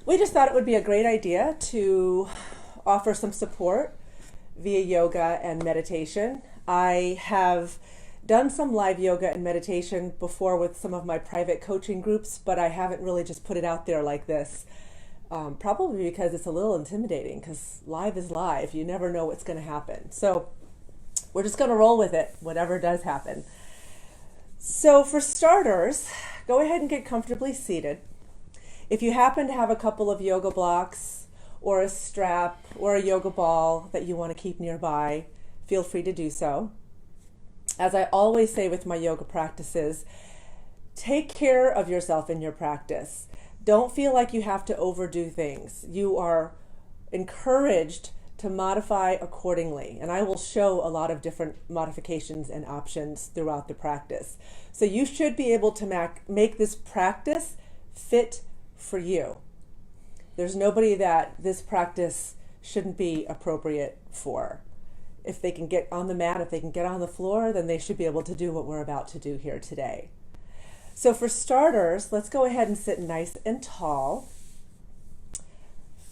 We just thought it would be a great idea to offer some support via yoga and meditation. I have done some live yoga and meditation before with some of my private coaching groups, but I haven't really just put it out there like this. Probably because it's a little intimidating because live is live. You never know what's going to happen. So we're just going to roll with it, whatever does happen. So for starters, go ahead and get comfortably seated. If you happen to have a couple of yoga blocks or a strap or a yoga ball that you want to keep nearby, feel free to do so. As I always say with my yoga practices, take care of yourself in your practice. Don't feel like you have to overdo things. You are encouraged to modify accordingly. And I will show a lot of different modifications and options throughout the practice. So you should be able to make this practice fit for you. There's nobody that this practice shouldn't be appropriate for. If they can get on the mat, if they can get on the floor, then they should be able to do what we're about to do here today. So for starters, let's go ahead and sit nice and tall.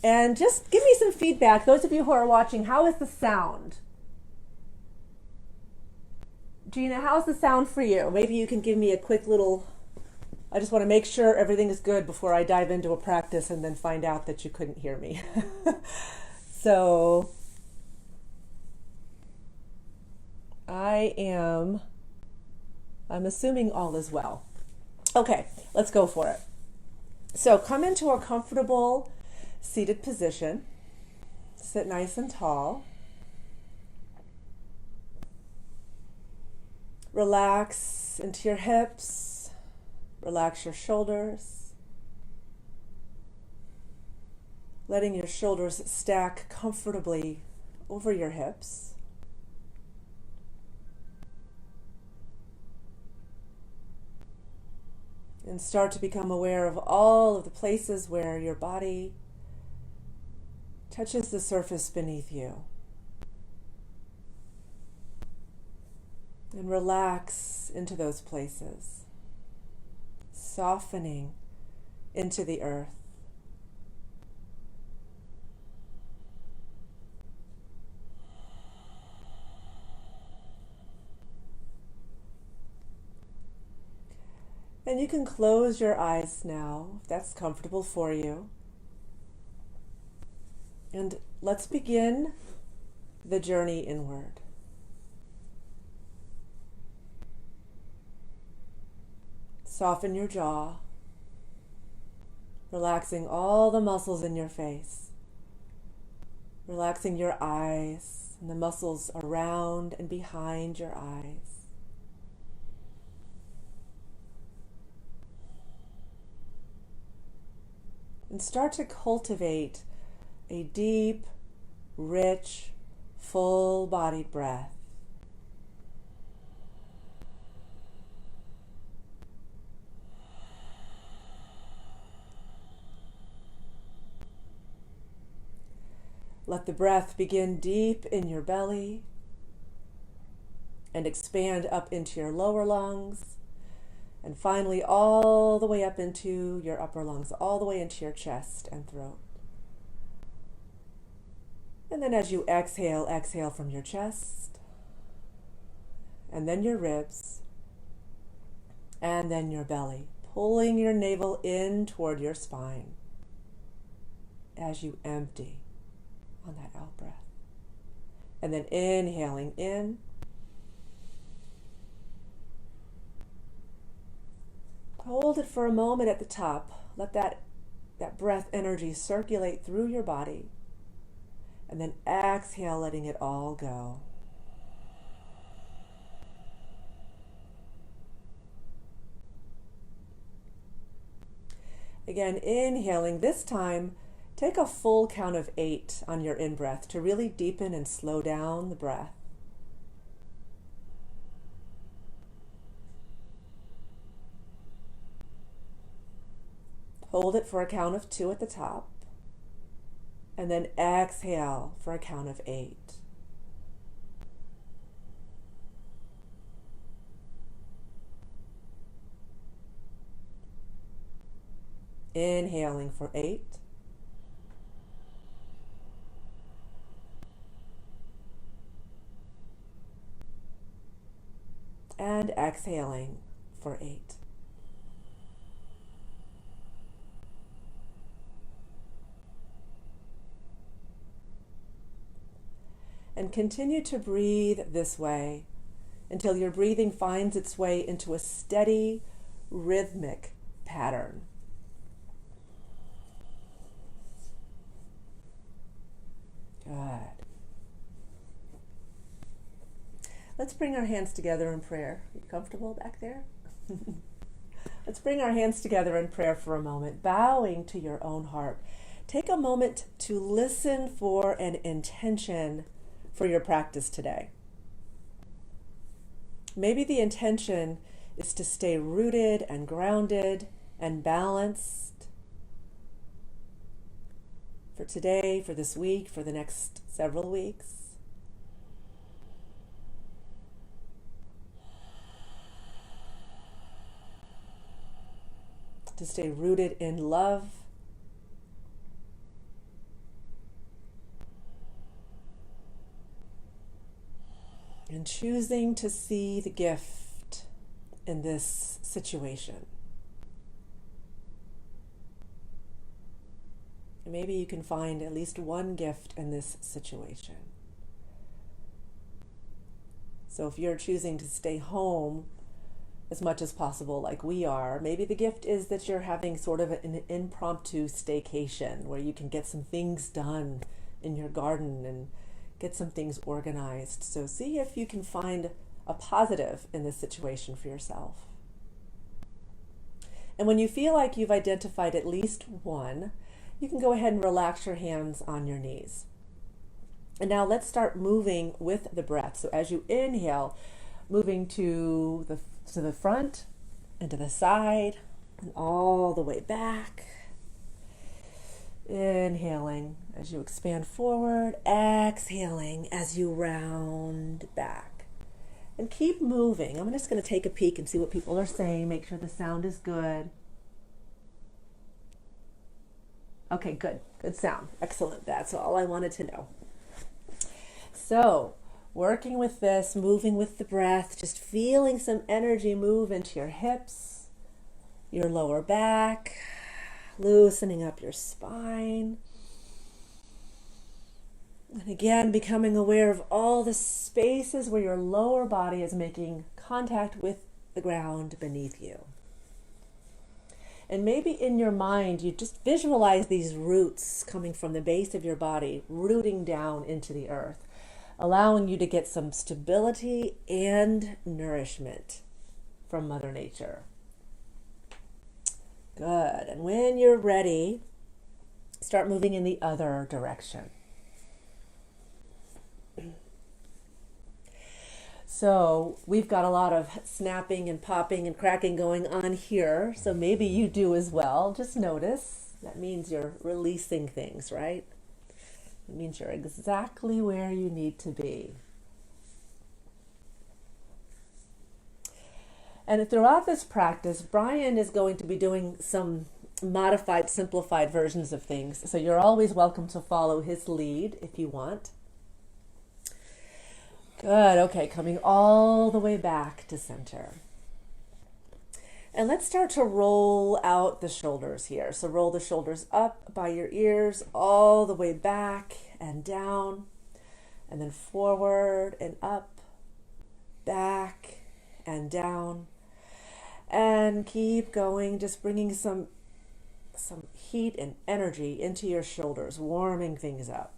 And just give me some feedback. Those of you who are watching, how is the sound? Gina, how's the sound for you? Maybe you can give me a quick little, I just want to make sure everything is good before I dive into a practice and then find out that you couldn't hear me. So I'm assuming all is well. Okay, let's go for it. So come into a comfortable seated position. Sit nice and tall. Relax into your hips. Relax your shoulders. Letting your shoulders stack comfortably over your hips. And start to become aware of all of the places where your body touches the surface beneath you. And relax into those places, softening into the earth. And you can close your eyes now, if that's comfortable for you. And let's begin the journey inward. Soften your jaw, relaxing all the muscles in your face, relaxing your eyes and the muscles around and behind your eyes. And start to cultivate a deep, rich, full-bodied breath. Let the breath begin deep in your belly and expand up into your lower lungs, and finally all the way up into your upper lungs, all the way into your chest and throat. And then as you exhale, exhale from your chest, and then your ribs, and then your belly, pulling your navel in toward your spine as you empty on that out breath. And then inhaling in, hold it for a moment at the top. Let that breath energy circulate through your body. And then exhale, letting it all go. Again, inhaling. This time, take a full count of 8 on your in-breath to really deepen and slow down the breath. Hold it for a count of 2 at the top, and then exhale for a count of 8. Inhaling for 8, and exhaling for 8. And continue to breathe this way until your breathing finds its way into a steady, rhythmic pattern. Good. Let's bring our hands together in prayer. Are you comfortable back there? Let's bring our hands together in prayer for a moment, bowing to your own heart. Take a moment to listen for an intention for your practice today. Maybe the intention is to stay rooted and grounded and balanced for today, for this week, for the next several weeks. To stay rooted in love. And choosing to see the gift in this situation. And maybe you can find at least one gift in this situation. So if you're choosing to stay home as much as possible like we are, maybe the gift is that you're having sort of an impromptu staycation where you can get some things done in your garden and get some things organized. So see if you can find a positive in this situation for yourself. And when you feel like you've identified at least one, you can go ahead and relax your hands on your knees. And now let's start moving with the breath. So as you inhale, moving to the front and to the side and all the way back. Inhaling as you expand forward, exhaling as you round back. And keep moving. I'm just going to take a peek and see what people are saying, make sure the sound is good. Okay, good. Good sound. Excellent. That's all I wanted to know. So, working with this, moving with the breath, just feeling some energy move into your hips, your lower back, loosening up your spine. And again, becoming aware of all the spaces where your lower body is making contact with the ground beneath you. And maybe in your mind, you just visualize these roots coming from the base of your body, rooting down into the earth, allowing you to get some stability and nourishment from Mother Nature. Good. And when you're ready, start moving in the other direction. So we've got a lot of snapping and popping and cracking going on here. So maybe you do as well. Just notice. That means you're releasing things, right? It means you're exactly where you need to be. And throughout this practice, Brian is going to be doing some modified, simplified versions of things. So you're always welcome to follow his lead if you want. Good. Okay, coming all the way back to center. And let's start to roll out the shoulders here. So roll the shoulders up by your ears, all the way back and down, and then forward and up, back and down. And keep going, just bringing some heat and energy into your shoulders, warming things up.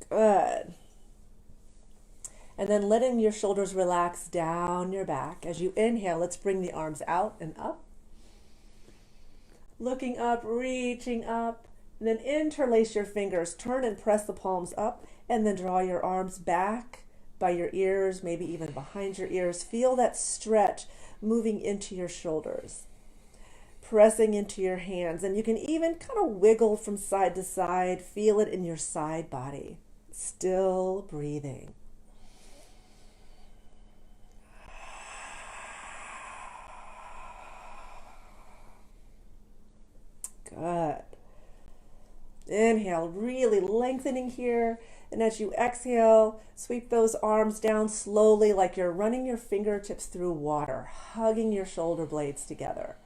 Good. And then letting your shoulders relax down your back. As you inhale, let's bring the arms out and up. Looking up, reaching up. And then interlace your fingers. Turn and press the palms up. And then draw your arms back by your ears, maybe even behind your ears. Feel that stretch moving into your shoulders. Pressing into your hands. And you can even kind of wiggle from side to side. Feel it in your side body. Still breathing. Good. Inhale, really lengthening here. And as you exhale, sweep those arms down slowly like you're running your fingertips through water, hugging your shoulder blades together.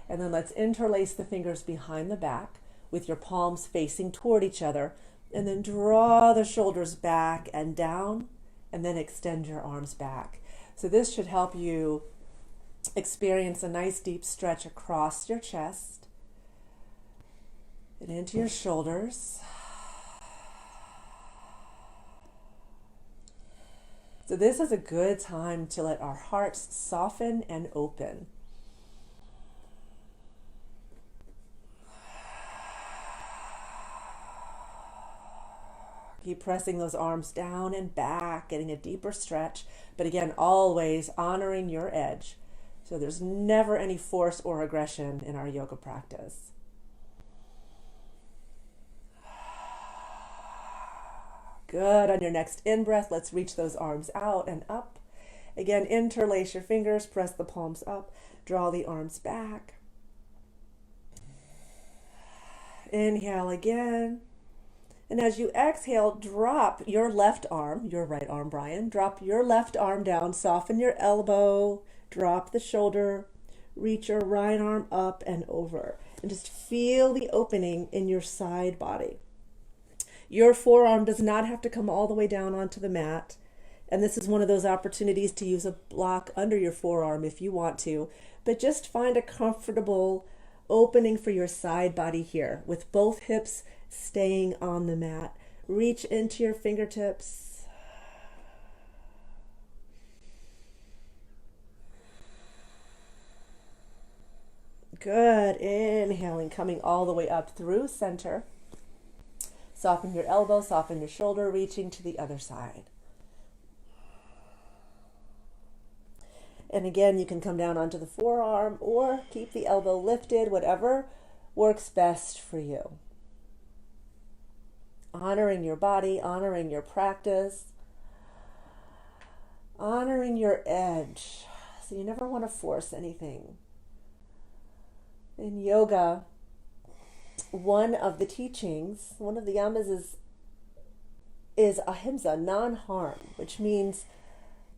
And then let's interlace the fingers behind the back with your palms facing toward each other. And then draw the shoulders back and down, and then extend your arms back. So this should help you experience a nice deep stretch across your chest and into your shoulders. So this is a good time to let our hearts soften and open. Keep pressing those arms down and back, getting a deeper stretch, but again, always honoring your edge. So there's never any force or aggression in our yoga practice. Good. On your next in-breath, let's reach those arms out and up. Again, interlace your fingers, press the palms up, draw the arms back. Inhale again. And as you exhale, drop your left arm, your right arm, Brian, drop your left arm down, soften your elbow, drop the shoulder, reach your right arm up and over, and just feel the opening in your side body. Your forearm does not have to come all the way down onto the mat. And this is one of those opportunities to use a block under your forearm if you want to, but just find a comfortable opening for your side body here with both hips staying on the mat. Reach into your fingertips. Good. Inhaling, coming all the way up through center. Soften your elbow, soften your shoulder, reaching to the other side. And again, you can come down onto the forearm or keep the elbow lifted, whatever works best for you. Honoring your body, honoring your practice, honoring your edge. So you never want to force anything. In yoga, one of the teachings, one of the yamas is ahimsa, non-harm, which means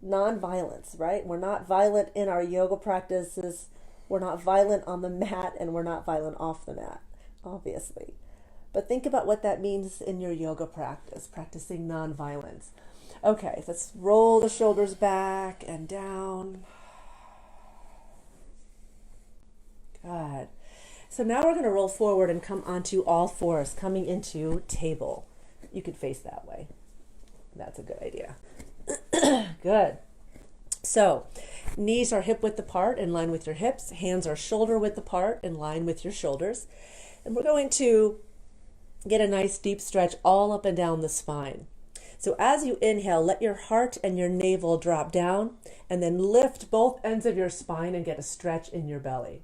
non-violence, right? We're not violent in our yoga practices. We're not violent on the mat, and we're not violent off the mat, obviously. But think about what that means in your yoga practice, practicing non-violence. Okay, let's roll the shoulders back and down. Good. So now we're going to roll forward and come onto all fours, coming into table. You could face that way. That's a good idea. Good. So knees are hip width apart in line with your hips. Hands are shoulder width apart in line with your shoulders. And we're going to get a nice deep stretch all up and down the spine. So as you inhale, let your heart and your navel drop down and then lift both ends of your spine and get a stretch in your belly.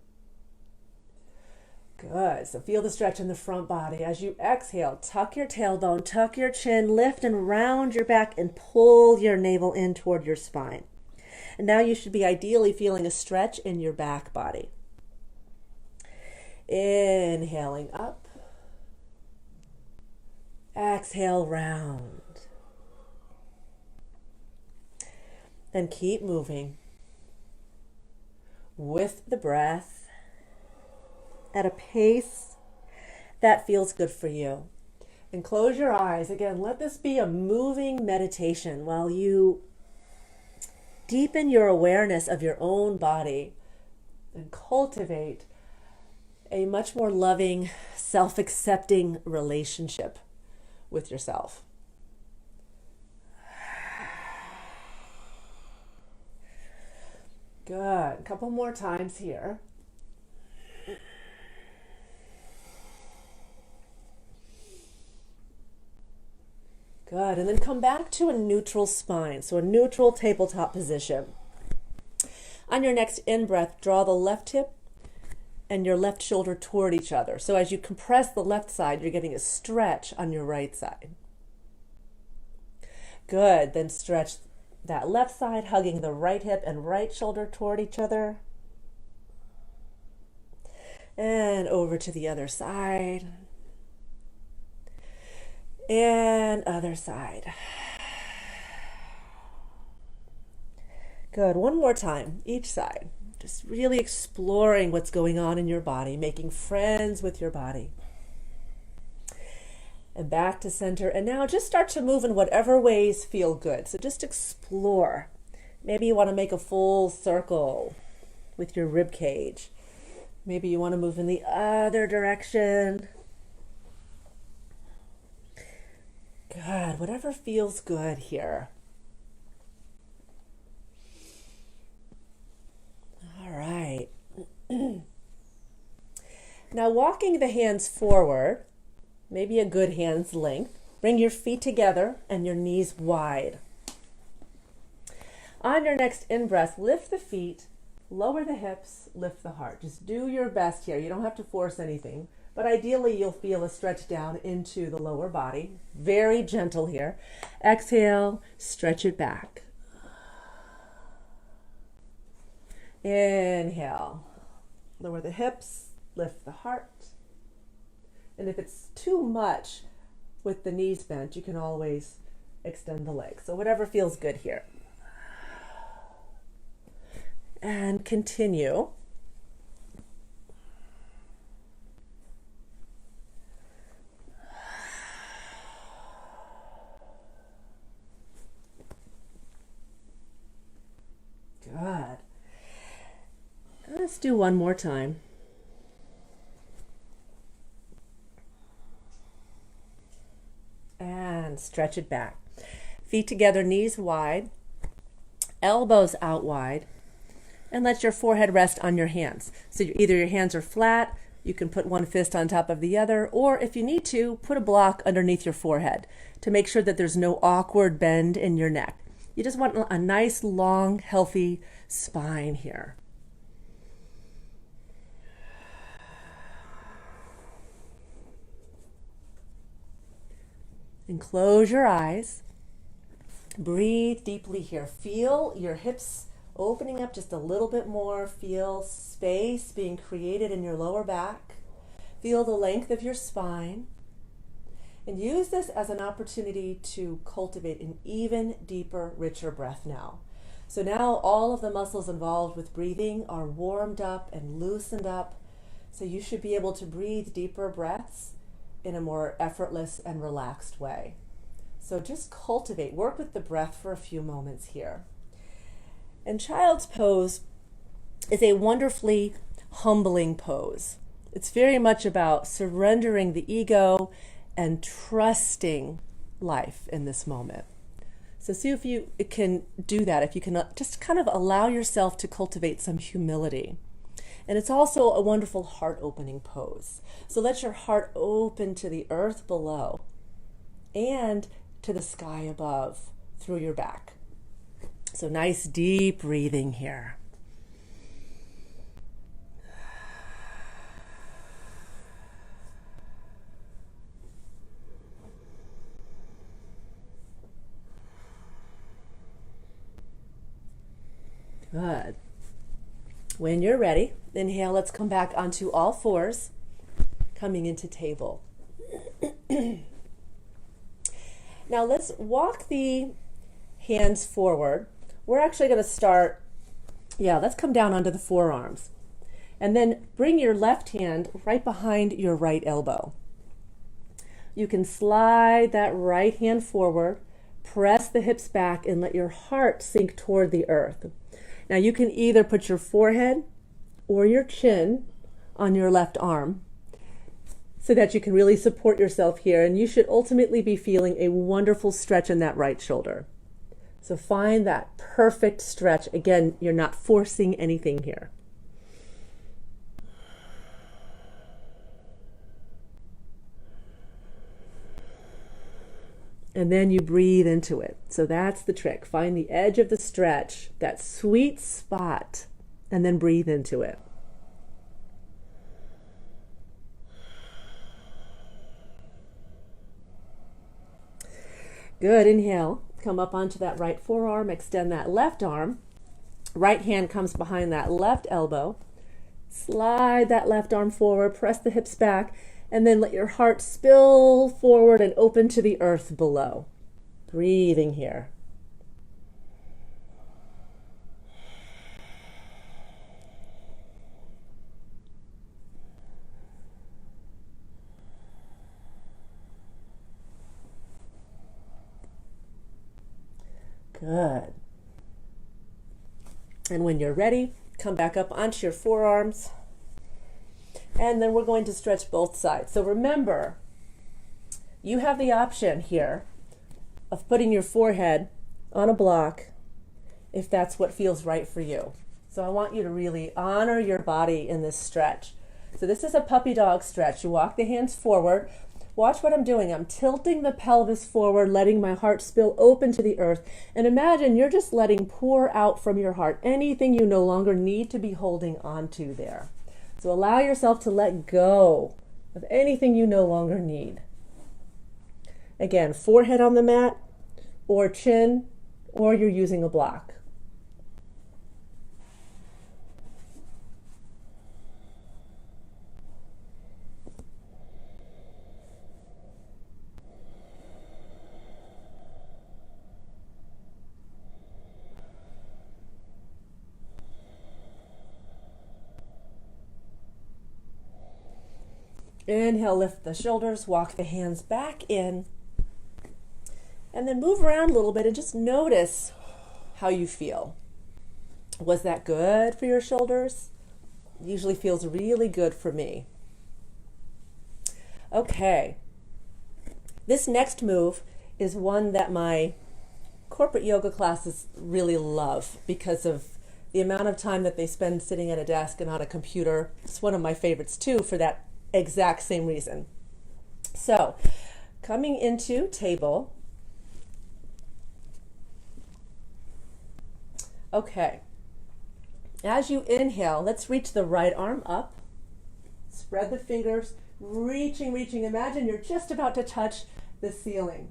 Good. So feel the stretch in the front body. As you exhale, tuck your tailbone, tuck your chin, lift and round your back and pull your navel in toward your spine. And now you should be ideally feeling a stretch in your back body. Inhaling up. Exhale, round. Then keep moving with the breath at a pace that feels good for you. And close your eyes. Again, let this be a moving meditation while you deepen your awareness of your own body and cultivate a much more loving, self-accepting relationship with yourself. Good. A couple more times here. Good. And then come back to a neutral spine, so a neutral tabletop position. On your next in-breath, draw the left hip and your left shoulder toward each other. So as you compress the left side, you're getting a stretch on your right side. Good. Then stretch that left side, hugging the right hip and right shoulder toward each other. And over to the other side. And other side. Good. One more time, each side. Just really exploring what's going on in your body, making friends with your body. And back to center. And now just start to move in whatever ways feel good. So just explore. Maybe you want to make a full circle with your rib cage. Maybe you want to move in the other direction. Good. Whatever feels good here. All right. Now walking the hands forward, maybe a good hand's length. Bring your feet together and your knees wide. On your next in-breath, lift the feet, lower the hips, lift the heart. Just do your best here. You don't have to force anything, but ideally you'll feel a stretch down into the lower body. Very gentle here. Exhale, stretch it back. Inhale, lower the hips, lift the heart. And if it's too much with the knees bent, you can always extend the legs. So whatever feels good here. And continue. Good. Let's do one more time. And stretch it back. Feet together, knees wide, elbows out wide, and let your forehead rest on your hands. So either your hands are flat, you can put one fist on top of the other, or if you need to, put a block underneath your forehead to make sure that there's no awkward bend in your neck. You just want a nice, long, healthy spine here. And close your eyes. Breathe deeply here. Feel your hips opening up just a little bit more. Feel space being created in your lower back. Feel the length of your spine. And use this as an opportunity to cultivate an even deeper, richer breath now. So now all of the muscles involved with breathing are warmed up and loosened up. So you should be able to breathe deeper breaths in a more effortless and relaxed way. So just cultivate, work with the breath for a few moments here. And child's pose is a wonderfully humbling pose. It's very much about surrendering the ego and trusting life in this moment. So see if you can do that, if you can just kind of allow yourself to cultivate some humility. And it's also a wonderful heart-opening pose. So let your heart open to the earth below and to the sky above through your back. So nice deep breathing here. Good. When you're ready, inhale, let's come back onto all fours, coming into table. Now let's walk the hands forward. We're actually going to start, let's come down onto the forearms. And then bring your left hand right behind your right elbow. You can slide that right hand forward, press the hips back, and let your heart sink toward the earth. Now you can either put your forehead or your chin on your left arm so that you can really support yourself here, and you should ultimately be feeling a wonderful stretch in that right shoulder. So find that perfect stretch. Again, you're not forcing anything here. And then you breathe into it. So that's the trick. Find the edge of the stretch, that sweet spot, and then breathe into it. Good. Inhale. Come up onto that right forearm. Extend that left arm. Right hand comes behind that left elbow. Slide that left arm forward. Press the hips back. And then let your heart spill forward and open to the earth below. Breathing here. Good. And when you're ready, come back up onto your forearms. And then we're going to stretch both sides. So remember, you have the option here of putting your forehead on a block if that's what feels right for you. So I want you to really honor your body in this stretch. So this is a puppy dog stretch. You walk the hands forward. Watch what I'm doing. I'm tilting the pelvis forward, letting my heart spill open to the earth. And imagine you're just letting pour out from your heart anything you no longer need to be holding onto there. So allow yourself to let go of anything you no longer need. Again, forehead on the mat or chin, or you're using a block. Inhale, lift the shoulders, walk the hands back in, and then move around a little bit and just notice how you feel. Was that good for your shoulders? Usually feels really good for me. Okay. This next move is one that my corporate yoga classes really love because of the amount of time that they spend sitting at a desk and on a computer. It's one of my favorites too for that exact same reason. So, coming into table. Okay. As you inhale, let's reach the right arm up. Spread the fingers, reaching. Imagine you're just about to touch the ceiling.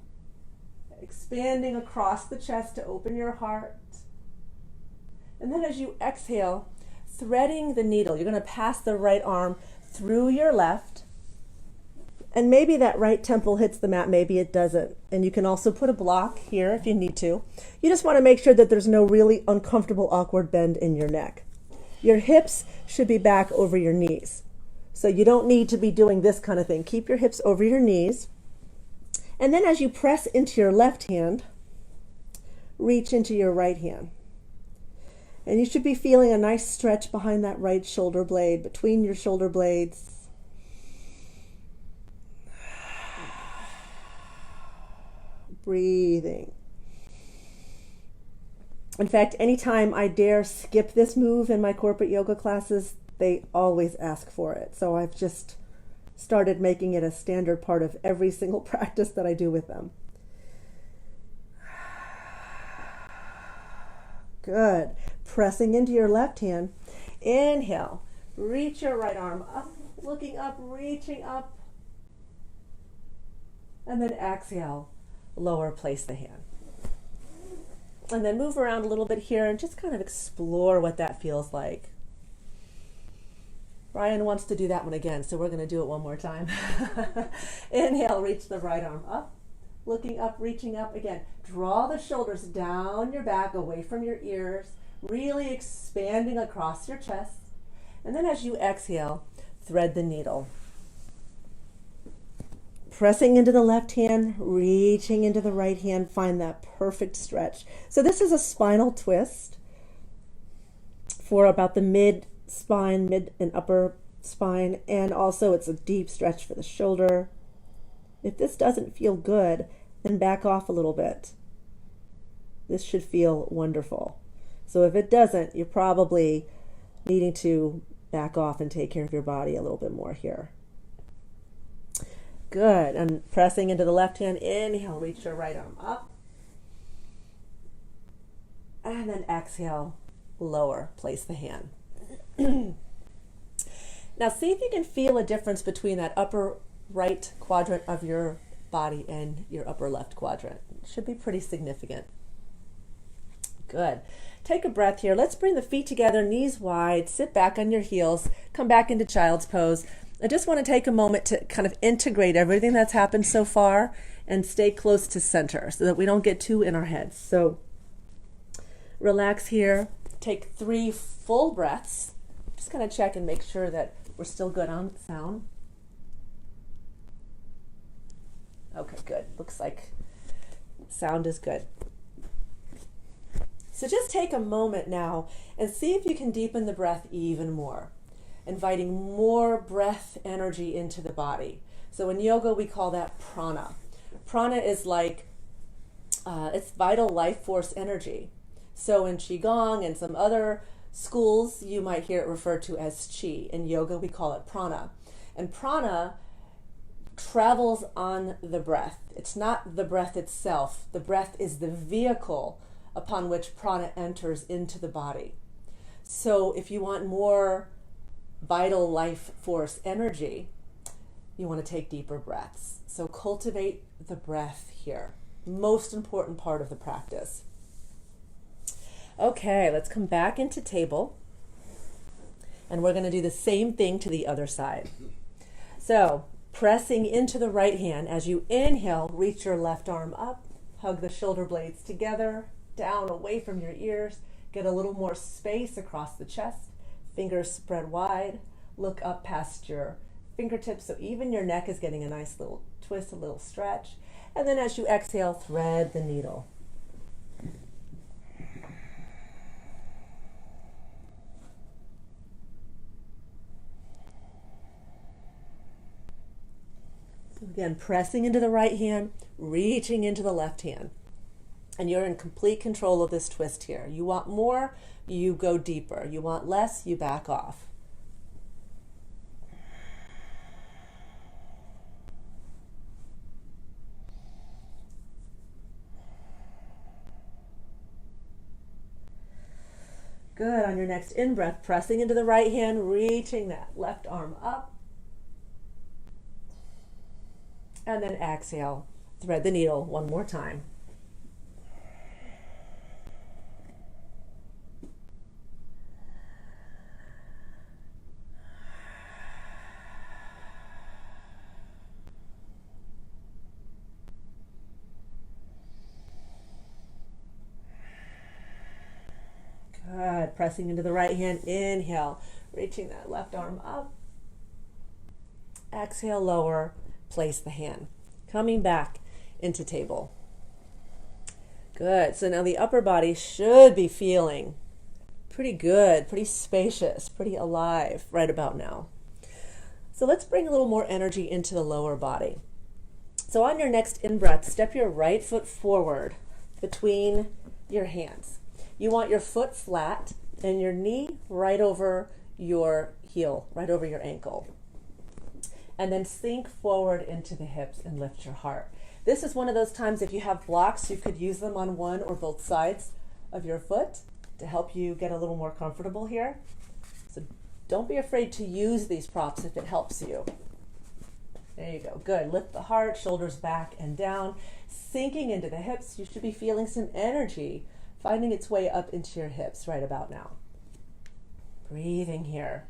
Expanding across the chest to open your heart. And then as you exhale, threading the needle. You're going to pass the right arm through your left, and maybe that right temple hits the mat, maybe it doesn't. And you can also put a block here if you need to. You just want to make sure that there's no really uncomfortable, awkward bend in your neck. Your hips should be back over your knees. So you don't need to be doing this kind of thing. Keep your hips over your knees. And then as you press into your left hand, reach into your right hand. And you should be feeling a nice stretch behind that right shoulder blade, between your shoulder blades. Breathing. In fact, anytime I dare skip this move in my corporate yoga classes, they always ask for it. So I've just started making it a standard part of every single practice that I do with them. Good. Pressing into your left hand. Inhale. Reach your right arm up, looking up, reaching up. And then exhale. Lower, place the hand. And then move around a little bit here and just kind of explore what that feels like. Brian wants to do that one again, so we're going to do it one more time. Inhale, reach the right arm up. Looking up, reaching up again. Draw the shoulders down your back, away from your ears, really expanding across your chest. And then as you exhale, thread the needle. Pressing into the left hand, reaching into the right hand, find that perfect stretch. So this is a spinal twist for about the mid-spine, mid and upper spine, and also it's a deep stretch for the shoulder. If this doesn't feel good, then back off a little bit. This should feel wonderful. So if it doesn't, you're probably needing to back off and take care of your body a little bit more here. Good. And pressing into the left hand, inhale, reach your right arm up. And then exhale, lower, place the hand. Now see if you can feel a difference between that upper right quadrant of your body and your upper left quadrant. It should be pretty significant. Good. Take a breath here. Let's bring the feet together, knees wide, sit back on your heels, come back into child's pose. I just want to take a moment to kind of integrate everything that's happened so far and stay close to center so that we don't get too in our heads. So relax here. Take 3 full breaths. Just kind of check and make sure that we're still good on sound. Okay, good. Looks like sound is good. So just take a moment now and see if you can deepen the breath even more, inviting more breath energy into the body. So in yoga, we call that prana. Prana is like, it's vital life force energy. So in Qigong and some other schools, you might hear it referred to as Qi. In yoga, we call it prana. And prana travels on the breath. It's not the breath itself. The breath is the vehicle upon which prana enters into the body. So if you want more vital life force energy, you want to take deeper breaths. So cultivate the breath here. Most important part of the practice. Okay, let's come back into table. And we're going to do the same thing to the other side. So pressing into the right hand, as you inhale, reach your left arm up, hug the shoulder blades together, down away from your ears, get a little more space across the chest, fingers spread wide, look up past your fingertips so even your neck is getting a nice little twist, a little stretch. And then as you exhale, thread the needle. So again, pressing into the right hand, reaching into the left hand. And you're in complete control of this twist here. You want more, you go deeper. You want less, you back off. Good. On your next in-breath, pressing into the right hand, reaching that left arm up. And then exhale. Thread the needle one more time. Good. Pressing into the right hand, inhale, reaching that left arm up. Exhale, lower, place the hand. Coming back into table. Good. So now the upper body should be feeling pretty good, pretty spacious, pretty alive right about now. So let's bring a little more energy into the lower body. So on your next in-breath, step your right foot forward between your hands. You want your foot flat and your knee right over your heel, right over your ankle. And then sink forward into the hips and lift your heart. This is one of those times if you have blocks, you could use them on one or both sides of your foot to help you get a little more comfortable here. So don't be afraid to use these props if it helps you. There you go. Good. Lift the heart, shoulders back and down. Sinking into the hips, you should be feeling some energy finding its way up into your hips right about now. Breathing here.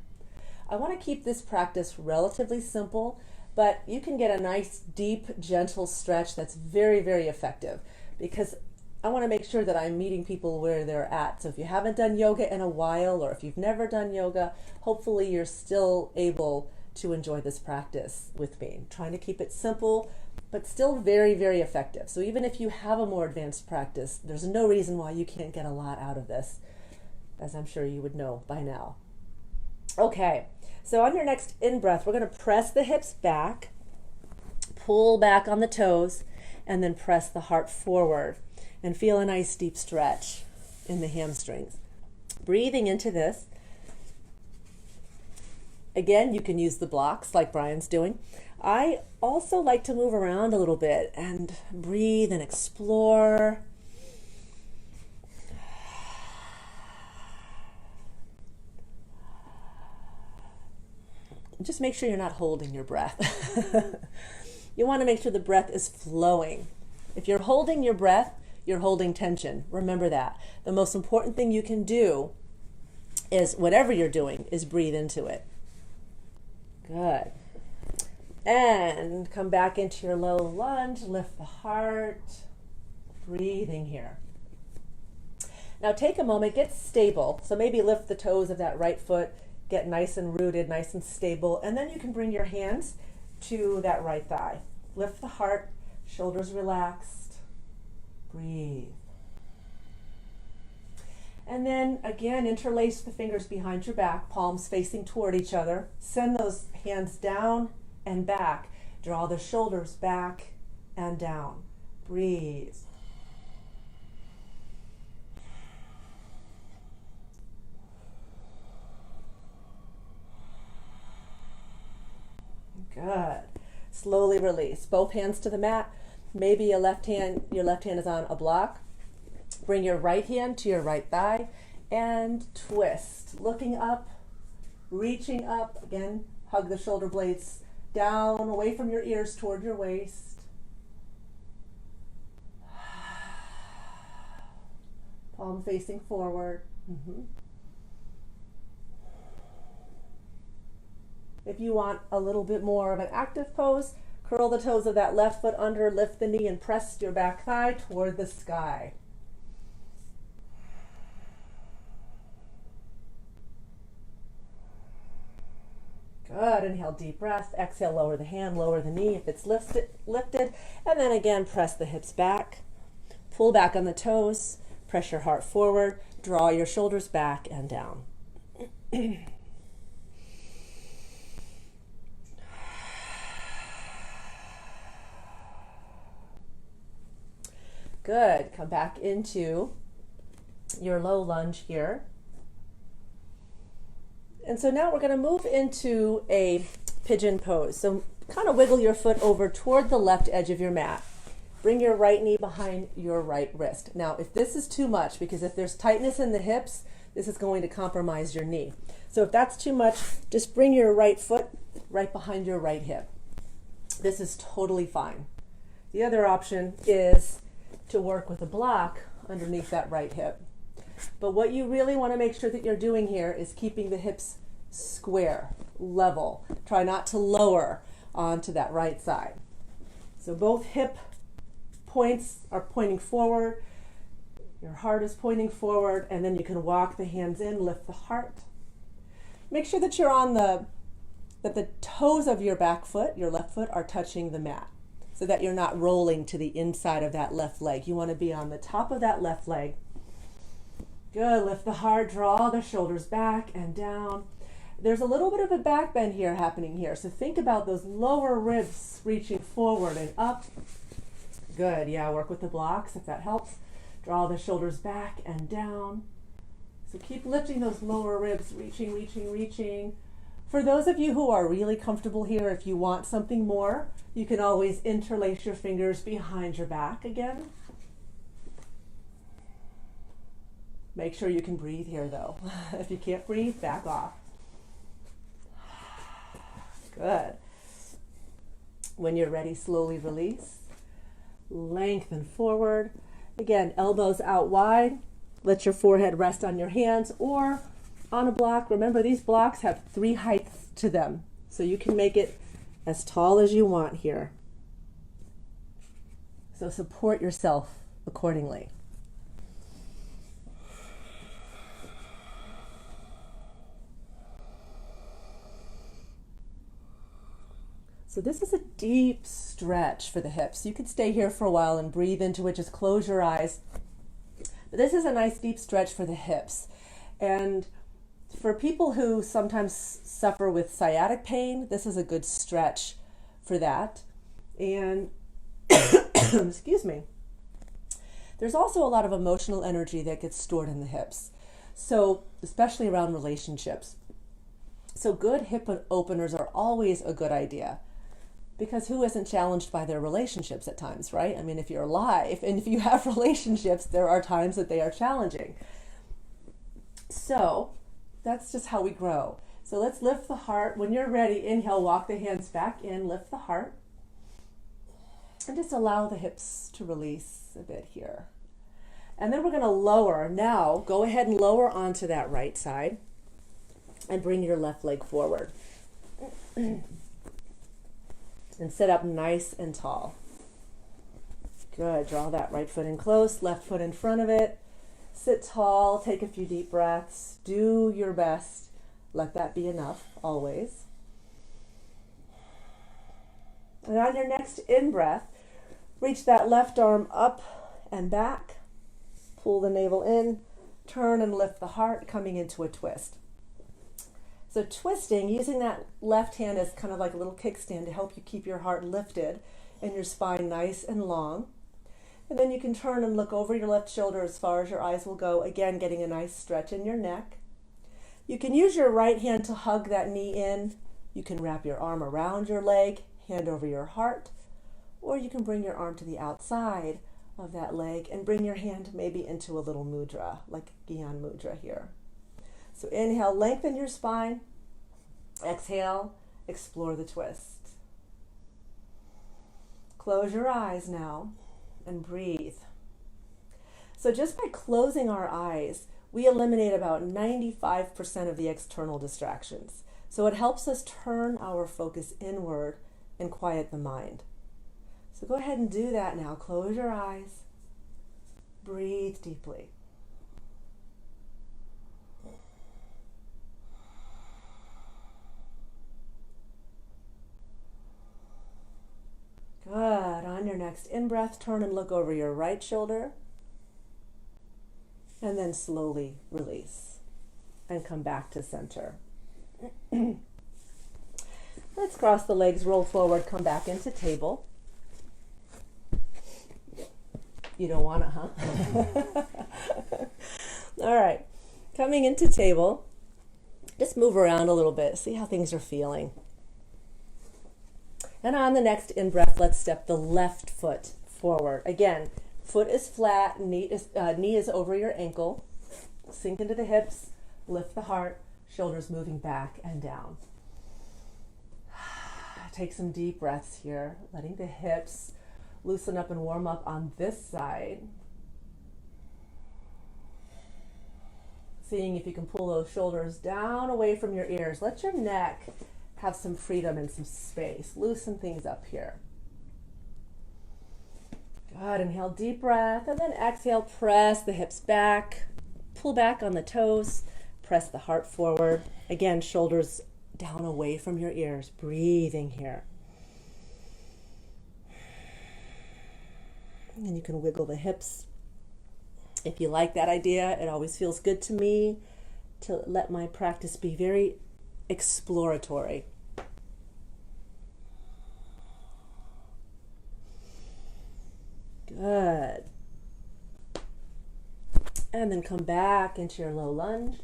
I want to keep this practice relatively simple, but you can get a nice, deep, gentle stretch that's very, very effective because I want to make sure that I'm meeting people where they're at. So if you haven't done yoga in a while or if you've never done yoga, hopefully you're still able to enjoy this practice with me. Trying to keep it simple, but still very, very effective. So even if you have a more advanced practice, there's no reason why you can't get a lot out of this, as I'm sure you would know by now. Okay, so on your next in-breath, we're going to press the hips back, pull back on the toes, and then press the heart forward and feel a nice deep stretch in the hamstrings. Breathing into this. Again, you can use the blocks like Brian's doing. I also like to move around a little bit and breathe and explore. Just make sure you're not holding your breath. You want to make sure the breath is flowing. If you're holding your breath, you're holding tension. Remember that. The most important thing you can do is, whatever you're doing, is breathe into it. Good. And come back into your low lunge, lift the heart, breathing here. Now take a moment, get stable. So maybe lift the toes of that right foot, get nice and rooted, nice and stable, and then you can bring your hands to that right thigh. Lift the heart, shoulders relaxed, breathe. And then again, interlace the fingers behind your back, palms facing toward each other. Send those hands down and back. Draw the shoulders back and down. Breathe. Good. Slowly release. Both hands to the mat. Maybe your left hand is on a block. Bring your right hand to your right thigh and twist. Looking up, reaching up. Again, hug the shoulder blades down, away from your ears toward your waist. Palm facing forward. If you want a little bit more of an active pose, curl the toes of that left foot under, lift the knee and press your back thigh toward the sky. Good. Inhale, deep breath. Exhale, lower the hand, lower the knee if it's lifted. And then again, press the hips back. Pull back on the toes. Press your heart forward. Draw your shoulders back and down. Good. Come back into your low lunge here. And so now we're going to move into a pigeon pose. So kind of wiggle your foot over toward the left edge of your mat. Bring your right knee behind your right wrist. Now, if this is too much, because if there's tightness in the hips, this is going to compromise your knee. So if that's too much, just bring your right foot right behind your right hip. This is totally fine. The other option is to work with a block underneath that right hip. But what you really want to make sure that you're doing here is keeping the hips square, level. Try not to lower onto that right side. So both hip points are pointing forward, your heart is pointing forward, and then you can walk the hands in, lift the heart. Make sure that you're on that the toes of your back foot, your left foot, are touching the mat so that you're not rolling to the inside of that left leg. You want to be on the top of that left leg. Good. Lift the heart, draw the shoulders back and down. There's a little bit of a back bend here happening here. So think about those lower ribs reaching forward and up. Good. Yeah, work with the blocks if that helps. Draw the shoulders back and down. So keep lifting those lower ribs, reaching, reaching, reaching. For those of you who are really comfortable here, if you want something more, you can always interlace your fingers behind your back again. Make sure you can breathe here though. If you can't breathe, back off. Good. When you're ready, slowly release. Lengthen forward. Again, elbows out wide. Let your forehead rest on your hands or on a block. Remember, these blocks have 3 heights to them, so you can make it as tall as you want here. So support yourself accordingly. So this is a deep stretch for the hips. You could stay here for a while and breathe into it. Just close your eyes. But this is a nice deep stretch for the hips. And for people who sometimes suffer with sciatic pain, this is a good stretch for that. And excuse me. There's also a lot of emotional energy that gets stored in the hips. So especially around relationships. So good hip openers are always a good idea. Because who isn't challenged by their relationships at times, right? I mean, if you're alive and if you have relationships, there are times that they are challenging. So that's just how we grow. So let's lift the heart. When you're ready, inhale, walk the hands back in, lift the heart. And just allow the hips to release a bit here. And then we're going to lower. Now, go ahead and lower onto that right side and bring your left leg forward. And sit up nice and tall. Good. Draw that right foot in close, left foot in front of it. Sit tall, take a few deep breaths. Do your best. Let that be enough, always. And on your next in-breath, reach that left arm up and back. Pull the navel in, turn and lift the heart, coming into a twist. So twisting, using that left hand as kind of like a little kickstand to help you keep your heart lifted and your spine nice and long. And then you can turn and look over your left shoulder as far as your eyes will go, again getting a nice stretch in your neck. You can use your right hand to hug that knee in. You can wrap your arm around your leg, hand over your heart, or you can bring your arm to the outside of that leg and bring your hand maybe into a little mudra, like Gyan Mudra here. So inhale, lengthen your spine. Exhale, explore the twist. Close your eyes now and breathe. So just by closing our eyes, we eliminate about 95% of the external distractions. So it helps us turn our focus inward and quiet the mind. So go ahead and do that now. Close your eyes. Breathe deeply. Good. On your next in-breath, turn and look over your right shoulder. And then slowly release. And come back to center. Let's cross the legs, roll forward, come back into table. You don't want it, huh? All right. Coming into table, just move around a little bit. See how things are feeling. And on the next in-breath, let's step the left foot forward. Again, foot is flat, knee is over your ankle. Sink into the hips, lift the heart, shoulders moving back and down. Take some deep breaths here, letting the hips loosen up and warm up on this side. Seeing if you can pull those shoulders down away from your ears. Let your neck have some freedom and some space. Loosen things up here. Good. Inhale, deep breath, and then exhale, press the hips back, pull back on the toes, press the heart forward. Again, shoulders down away from your ears. Breathing here. And you can wiggle the hips. If you like that idea, it always feels good to me to let my practice be very exploratory. Good. And then come back into your low lunge.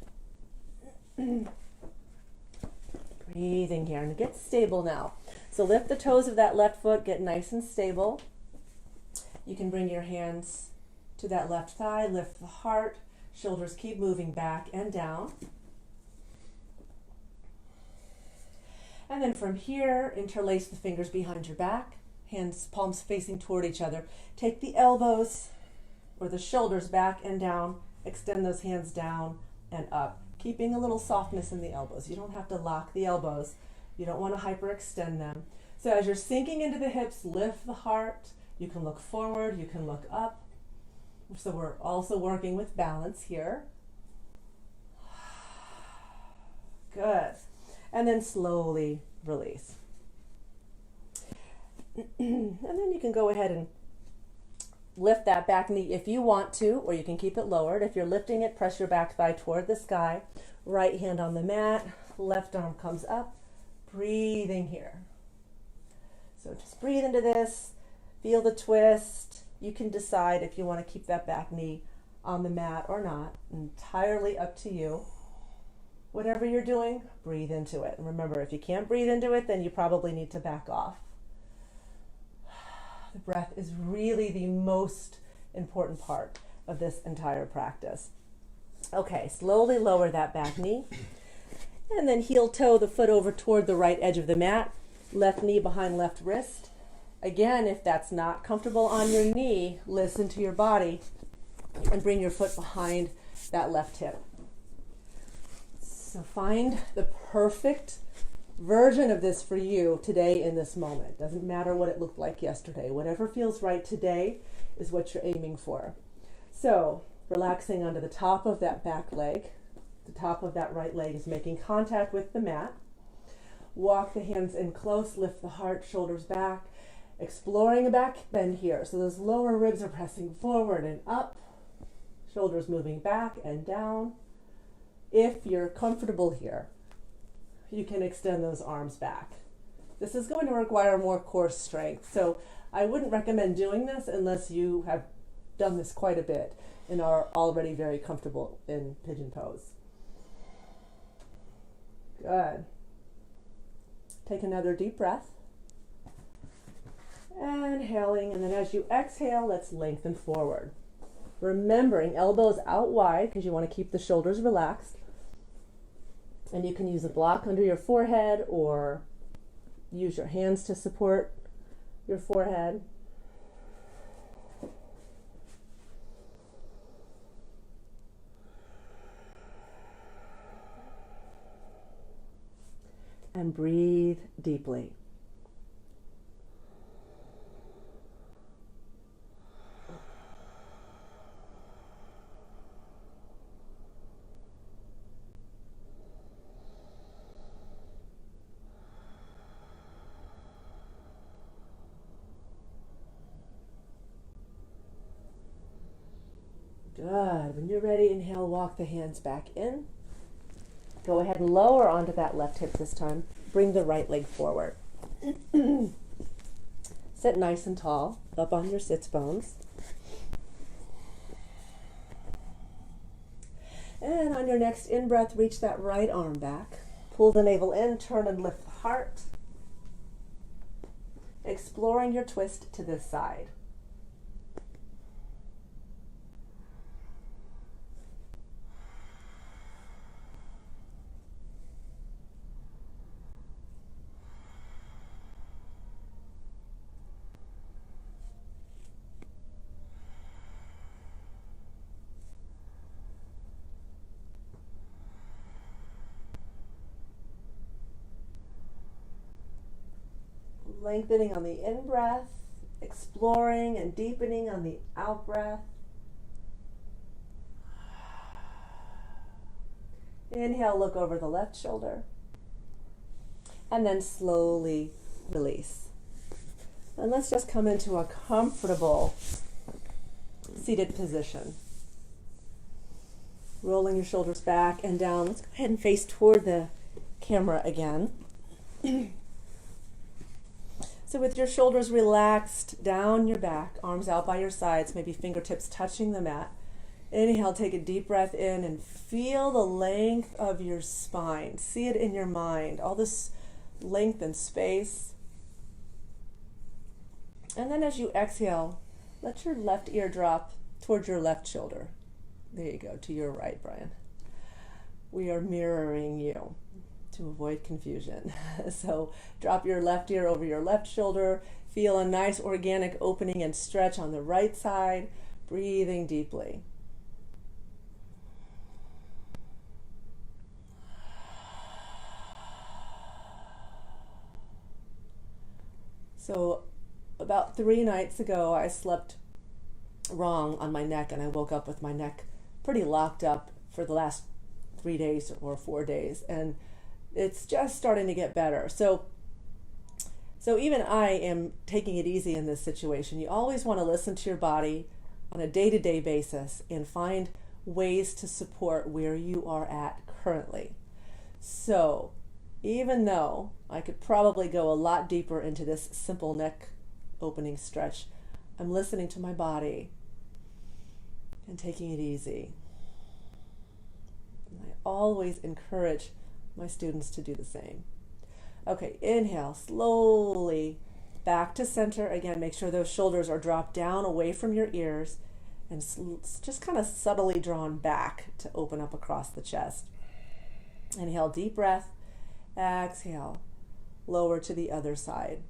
Breathing here and get stable now. So lift the toes of that left foot, get nice and stable. You can bring your hands to that left thigh, lift the heart, shoulders keep moving back and down. And then from here, interlace the fingers behind your back, hands, palms facing toward each other. Take the elbows or the shoulders back and down, extend those hands down and up, keeping a little softness in the elbows. You don't have to lock the elbows. You don't want to hyperextend them. So as you're sinking into the hips, lift the heart. You can look forward, you can look up. So we're also working with balance here. Good. And then slowly release. And then you can go ahead and lift that back knee if you want to, or you can keep it lowered. If you're lifting it, press your back thigh toward the sky. Right hand on the mat, left arm comes up. Breathing here. So just breathe into this. Feel the twist. You can decide if you want to keep that back knee on the mat or not. Entirely up to you. Whatever you're doing, breathe into it. And remember, if you can't breathe into it, then you probably need to back off. The breath is really the most important part of this entire practice. Okay, slowly lower that back knee. And then heel toe the foot over toward the right edge of the mat. Left knee behind left wrist. Again, if that's not comfortable on your knee, listen to your body and bring your foot behind that left hip. So find the perfect version of this for you today in this moment. Doesn't matter what it looked like yesterday. Whatever feels right today is what you're aiming for. So relaxing onto the top of that back leg. The top of that right leg is making contact with the mat. Walk the hands in close, lift the heart, shoulders back, exploring a back bend here. So those lower ribs are pressing forward and up, shoulders moving back and down. If you're comfortable here, you can extend those arms back. This is going to require more core strength, so I wouldn't recommend doing this unless you have done this quite a bit and are already very comfortable in pigeon pose. Good. Take another deep breath. Inhaling, and then as you exhale, let's lengthen forward. Remembering elbows out wide because you want to keep the shoulders relaxed. And you can use a block under your forehead or use your hands to support your forehead. And breathe deeply. Good. When you're ready, inhale, walk the hands back in. Go ahead and lower onto that left hip this time. Bring the right leg forward. Sit nice and tall, up on your sits bones. And on your next in-breath, reach that right arm back. Pull the navel in, turn and lift the heart. Exploring your twist to this side. Lengthening on the in-breath, exploring and deepening on the out-breath. Inhale, look over the left shoulder, and then slowly release. And let's just come into a comfortable seated position. Rolling your shoulders back and down. Let's go ahead and face toward the camera again. So with your shoulders relaxed down your back, arms out by your sides, maybe fingertips touching the mat. Inhale, take a deep breath in and feel the length of your spine. See it in your mind, all this length and space. And then as you exhale, let your left ear drop towards your left shoulder. There you go, to your right, Brian. We are mirroring you to avoid confusion. So drop your left ear over your left shoulder. Feel a nice organic opening and stretch on the right side. Breathing deeply. So about 3 nights ago, I slept wrong on my neck and I woke up with my neck pretty locked up for the last 3 days or 4 days. And it's just starting to get better. So even I am taking it easy in this situation. You always want to listen to your body on a day-to-day basis and find ways to support where you are at currently. So even though I could probably go a lot deeper into this simple neck opening stretch, I'm listening to my body and taking it easy. And I always encourage my students to do the same. Okay, inhale, slowly back to center. Again, make sure those shoulders are dropped down away from your ears and just kind of subtly drawn back to open up across the chest. Inhale, deep breath. Exhale, lower to the other side.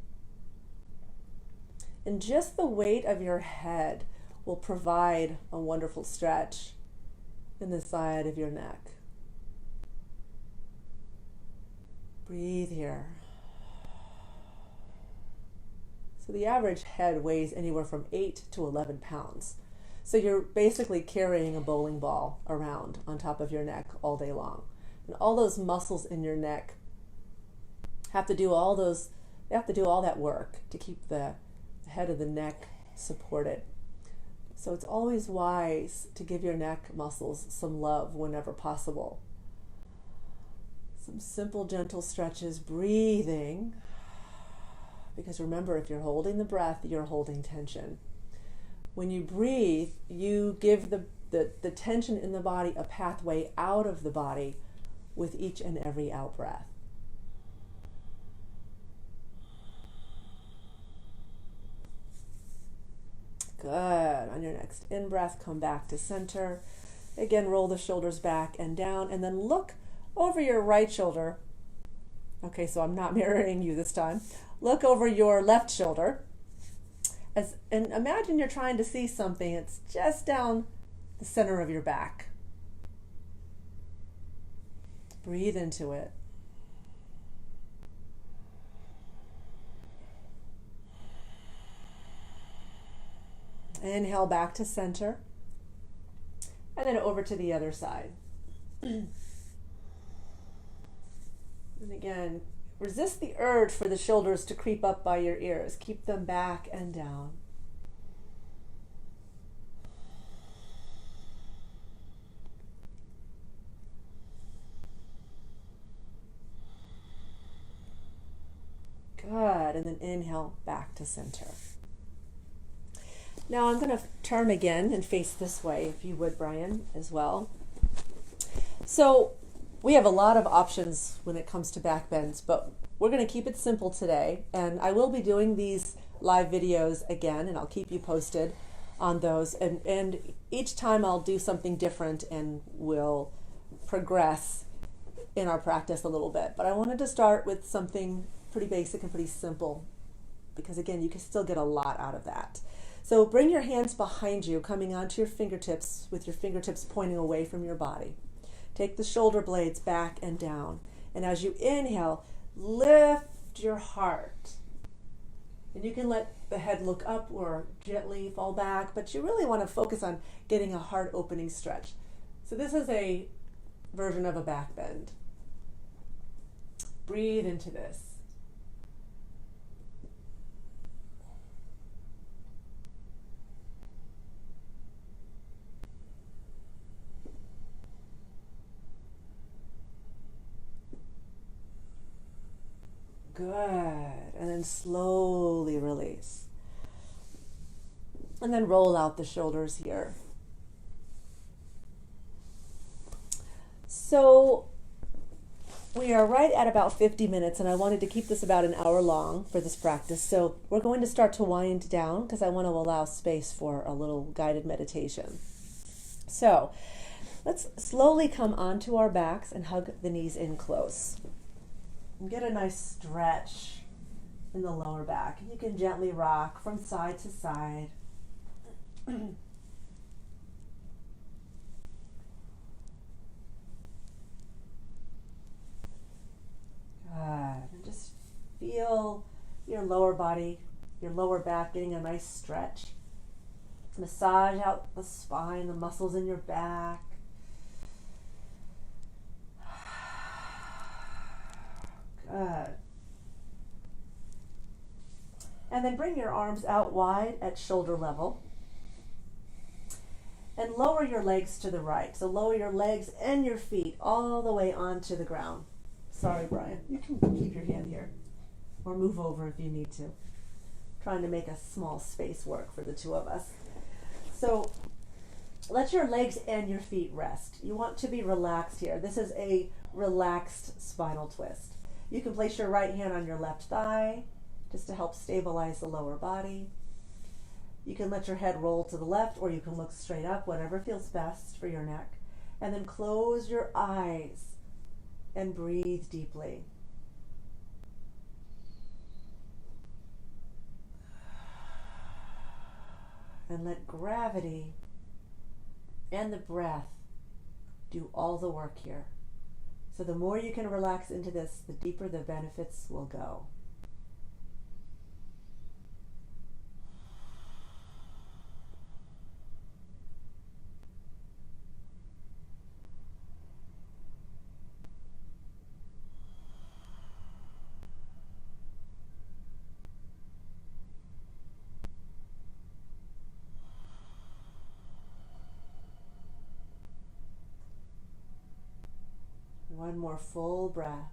And just the weight of your head will provide a wonderful stretch in the side of your neck. Breathe here. So the average head weighs anywhere from 8 to 11 pounds. So you're basically carrying a bowling ball around on top of your neck all day long. And all those muscles in your neck have to do all that work to keep the head of the neck supported. So it's always wise to give your neck muscles some love whenever possible. Some simple, gentle stretches, breathing. Because remember, if you're holding the breath, you're holding tension. When you breathe, you give the tension in the body a pathway out of the body with each and every out breath. Good. On your next in-breath, come back to center. Again, roll the shoulders back and down, and then look over your right shoulder. Okay, so I'm not mirroring you this time. Look over your left shoulder and imagine you're trying to see something. It's just down the center of your back. Breathe into it. Inhale back to center. And then over to the other side. And again, resist the urge for the shoulders to creep up by your ears. Keep them back and down. Good. And then inhale back to center. Now I'm going to turn again and face this way, if you would, Brian, as well. So we have a lot of options when it comes to back bends, but we're going to keep it simple today. And I will be doing these live videos again, and I'll keep you posted on those. And each time I'll do something different and we'll progress in our practice a little bit. But I wanted to start with something pretty basic and pretty simple, because again, you can still get a lot out of that. So bring your hands behind you, coming onto your fingertips with your fingertips pointing away from your body. Take the shoulder blades back and down. And as you inhale, lift your heart. And you can let the head look up or gently fall back, but you really want to focus on getting a heart opening stretch. So this is a version of a back bend. Breathe into this. Good. And then slowly release. And then roll out the shoulders here. So we are right at about 50 minutes, and I wanted to keep this about an hour long for this practice. So we're going to start to wind down because I want to allow space for a little guided meditation. So let's slowly come onto our backs and hug the knees in close. And get a nice stretch in the lower back. And you can gently rock from side to side. Good. And just feel your lower body, your lower back getting a nice stretch. Massage out the spine, the muscles in your back. Good. And then bring your arms out wide at shoulder level. And lower your legs to the right. So lower your legs and your feet all the way onto the ground. Sorry, Brian. You can keep your hand here. Or move over if you need to. Trying to make a small space work for the two of us. So let your legs and your feet rest. You want to be relaxed here. This is a relaxed spinal twist. You can place your right hand on your left thigh just to help stabilize the lower body. You can let your head roll to the left, or you can look straight up, whatever feels best for your neck. And then close your eyes and breathe deeply. And let gravity and the breath do all the work here. So the more you can relax into this, the deeper the benefits will go. One more full breath.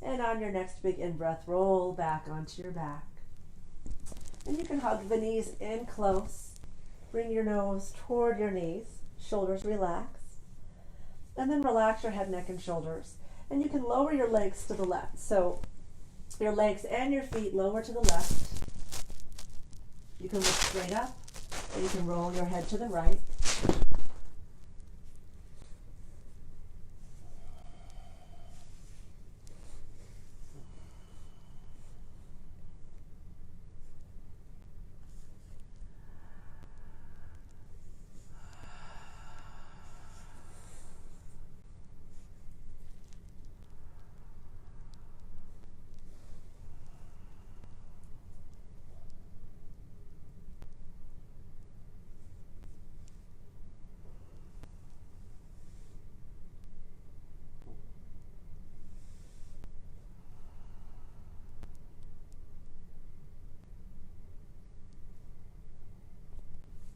And on your next big in-breath, roll back onto your back. And you can hug the knees in close. Bring your nose toward your knees. Shoulders relax. And then relax your head, neck, and shoulders. And you can lower your legs to the left. So your legs and your feet lower to the left. You can look straight up, or you can roll your head to the right.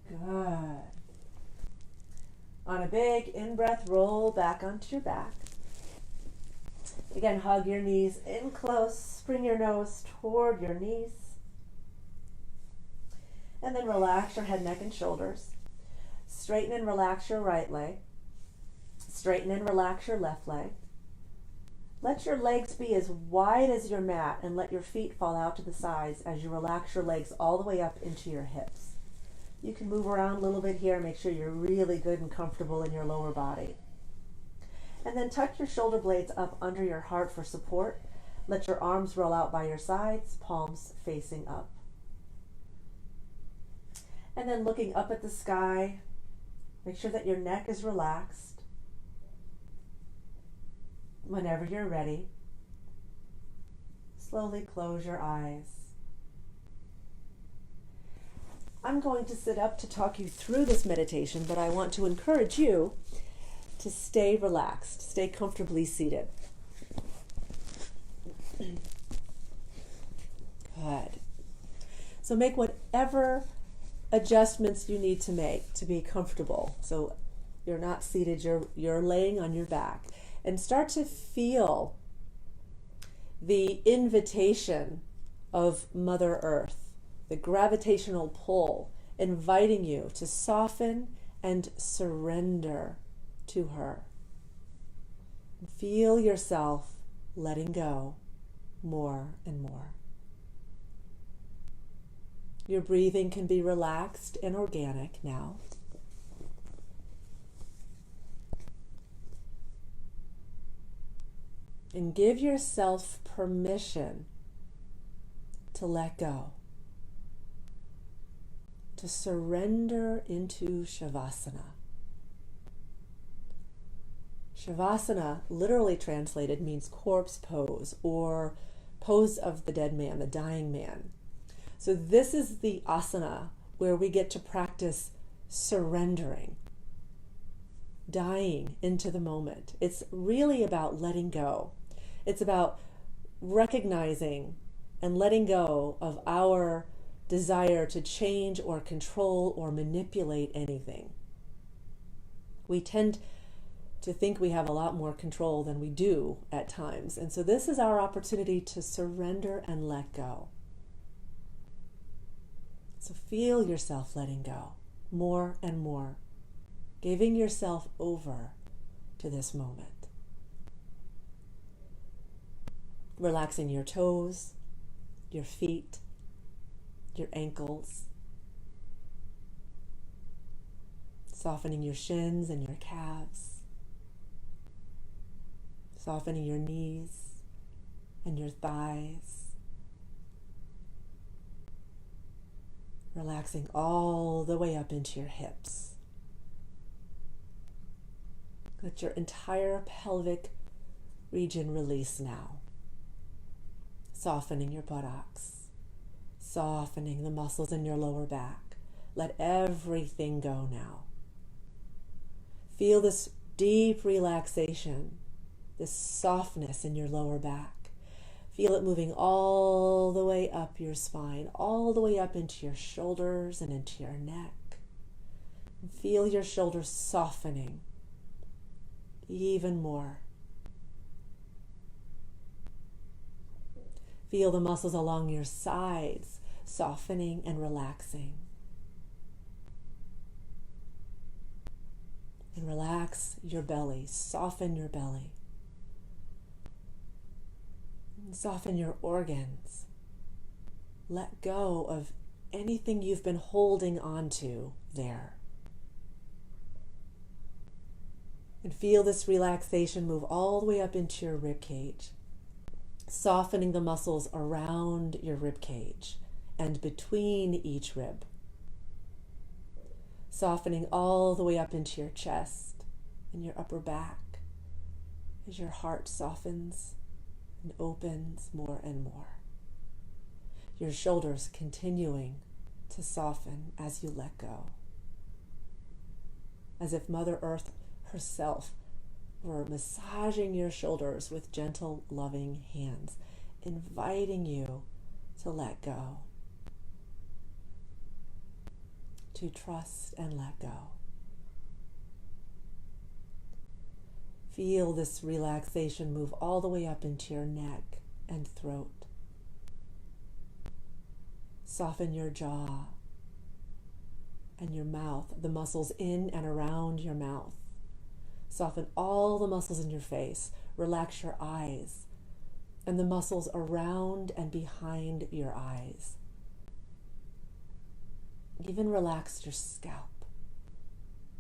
Good. On a big in-breath, roll back onto your back. Again, hug your knees in close. Bring your nose toward your knees. And then relax your head, neck, and shoulders. Straighten and relax your right leg. Straighten and relax your left leg. Let your legs be as wide as your mat and let your feet fall out to the sides as you relax your legs all the way up into your hips. You can move around a little bit here, make sure you're really good and comfortable in your lower body. And then tuck your shoulder blades up under your heart for support. Let your arms roll out by your sides, palms facing up. And then looking up at the sky, make sure that your neck is relaxed. Whenever you're ready, slowly close your eyes. I'm going to sit up to talk you through this meditation, but I want to encourage you to stay relaxed, stay comfortably seated. Good. So make whatever adjustments you need to make to be comfortable. So you're not seated, you're laying on your back. And start to feel the invitation of Mother Earth, the gravitational pull, inviting you to soften and surrender to her. Feel yourself letting go more and more. Your breathing can be relaxed and organic now. And give yourself permission to let go, to surrender into Shavasana. Shavasana, literally translated, means corpse pose or pose of the dead man, the dying man. So this is the asana where we get to practice surrendering, dying into the moment. It's really about letting go. It's about recognizing and letting go of our desire to change or control or manipulate anything. We tend to think we have a lot more control than we do at times. And so this is our opportunity to surrender and let go. So feel yourself letting go more and more, giving yourself over to this moment. Relaxing your toes, your feet, your ankles, softening your shins and your calves, softening your knees and your thighs, relaxing all the way up into your hips. Let your entire pelvic region release now. Softening your buttocks, softening the muscles in your lower back. Let everything go now. Feel this deep relaxation, this softness in your lower back. Feel it moving all the way up your spine, all the way up into your shoulders and into your neck. And feel your shoulders softening even more. Feel the muscles along your sides softening and relaxing. And relax your belly, soften your belly. And soften your organs. Let go of anything you've been holding onto there. And feel this relaxation move all the way up into your rib cage, softening the muscles around your rib cage and between each rib. Softening all the way up into your chest and your upper back as your heart softens and opens more and more. Your shoulders continuing to soften as you let go. As if Mother Earth herself were massaging your shoulders with gentle, loving hands, inviting you to let go, to trust and let go. Feel this relaxation move all the way up into your neck and throat. Soften your jaw and your mouth, the muscles in and around your mouth. Soften all the muscles in your face. Relax your eyes and the muscles around and behind your eyes. Even relax your scalp.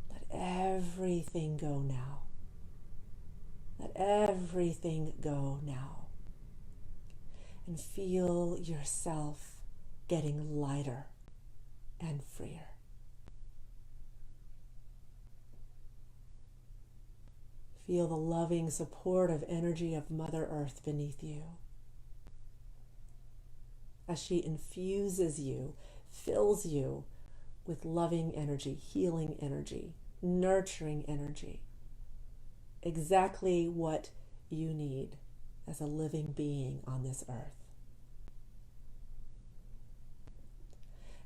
Let everything go now. Let everything go now. And feel yourself getting lighter and freer. Feel the loving, supportive energy of Mother Earth beneath you as she infuses you, fills you with loving energy, healing energy, nurturing energy. Exactly what you need as a living being on this earth.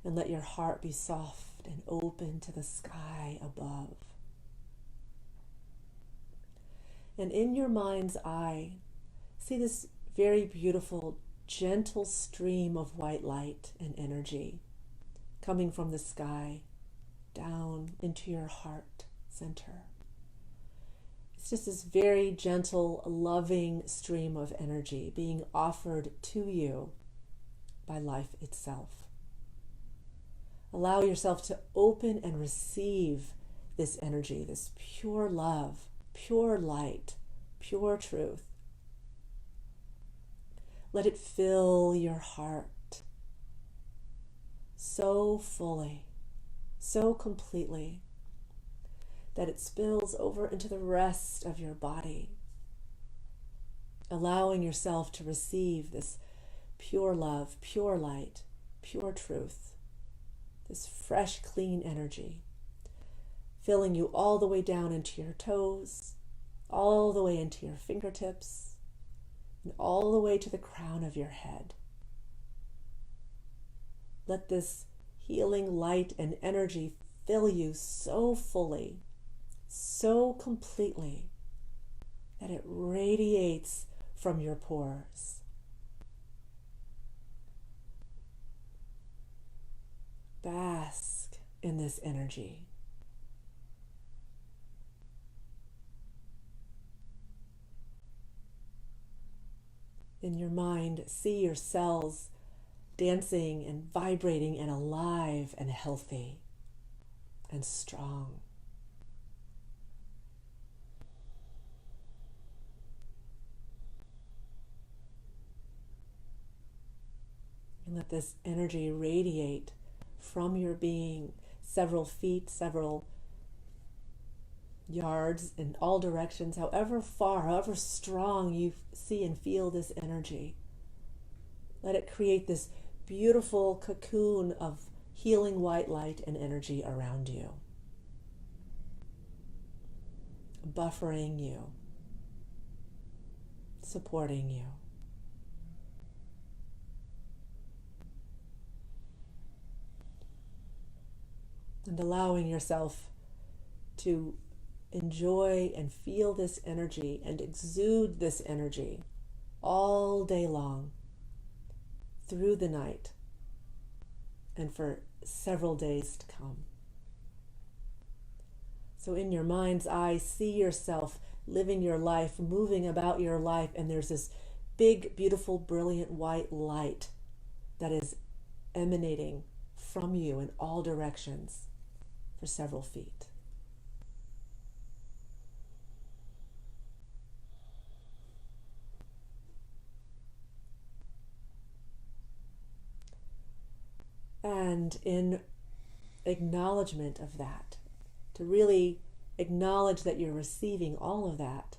And let your heart be soft and open to the sky above. And in your mind's eye, see this very beautiful, gentle stream of white light and energy coming from the sky down into your heart center. It's just this very gentle, loving stream of energy being offered to you by life itself. Allow yourself to open and receive this energy, this pure love, pure light, pure truth. Let it fill your heart so fully, so completely, that it spills over into the rest of your body, allowing yourself to receive this pure love, pure light, pure truth, this fresh, clean energy, filling you all the way down into your toes, all the way into your fingertips, and all the way to the crown of your head. Let this healing light and energy fill you so fully, so completely, that it radiates from your pores. Bask in this energy. In your mind, see your cells dancing and vibrating and alive and healthy and strong. And let this energy radiate from your being, several feet, several yards in all directions, however far, however strong you see and feel this energy. Let it create this beautiful cocoon of healing white light and energy around you, buffering you, supporting you. And allowing yourself to enjoy and feel this energy and exude this energy all day long, through the night, and for several days to come. So in your mind's eye, see yourself living your life, moving about your life, and there's this big, beautiful, brilliant white light that is emanating from you in all directions for several feet. And in acknowledgement of that, to really acknowledge that you're receiving all of that,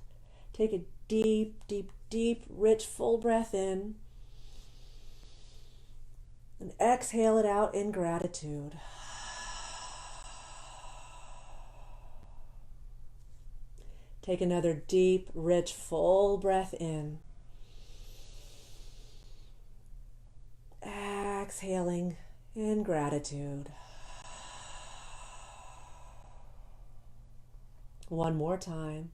take a deep, deep, deep, rich, full breath in, and exhale it out in gratitude. Take another deep, rich, full breath in. Exhaling in gratitude. One more time.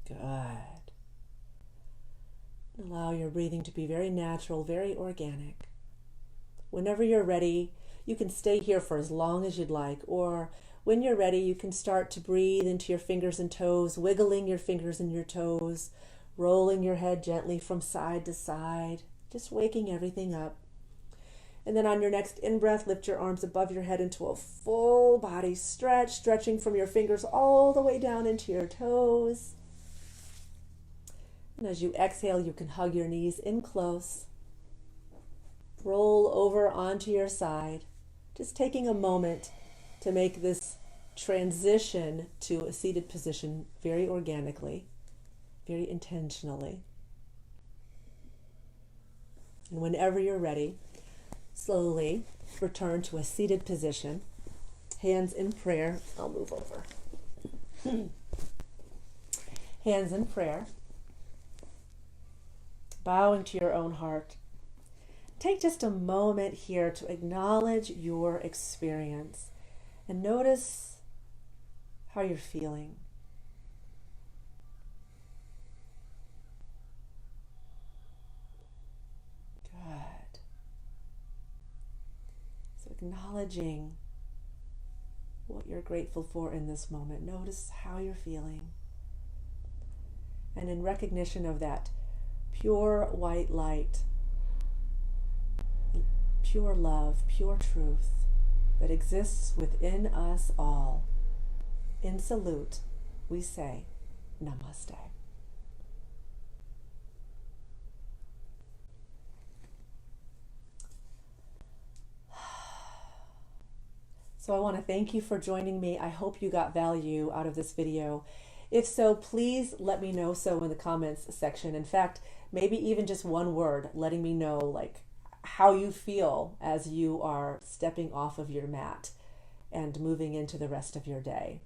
Good. Allow your breathing to be very natural, very organic. Whenever you're ready, you can stay here for as long as you'd like, or when you're ready, you can start to breathe into your fingers and toes, wiggling your fingers and your toes, rolling your head gently from side to side, just waking everything up. And then on your next in-breath, lift your arms above your head into a full body stretch, stretching from your fingers all the way down into your toes. And as you exhale, you can hug your knees in close. Roll over onto your side, just taking a moment to make this transition to a seated position very organically, very intentionally. And whenever you're ready, slowly return to a seated position, hands in prayer. I'll move over. Hands in prayer, bowing to your own heart. Take just a moment here to acknowledge your experience and notice how you're feeling. Good. So acknowledging what you're grateful for in this moment. Notice how you're feeling. And in recognition of that pure white light, pure love, pure truth that exists within us all, in salute, we say, Namaste. So I want to thank you for joining me. I hope you got value out of this video. If so, please let me know so in the comments section. In fact, maybe even just one word letting me know like how you feel as you are stepping off of your mat and moving into the rest of your day.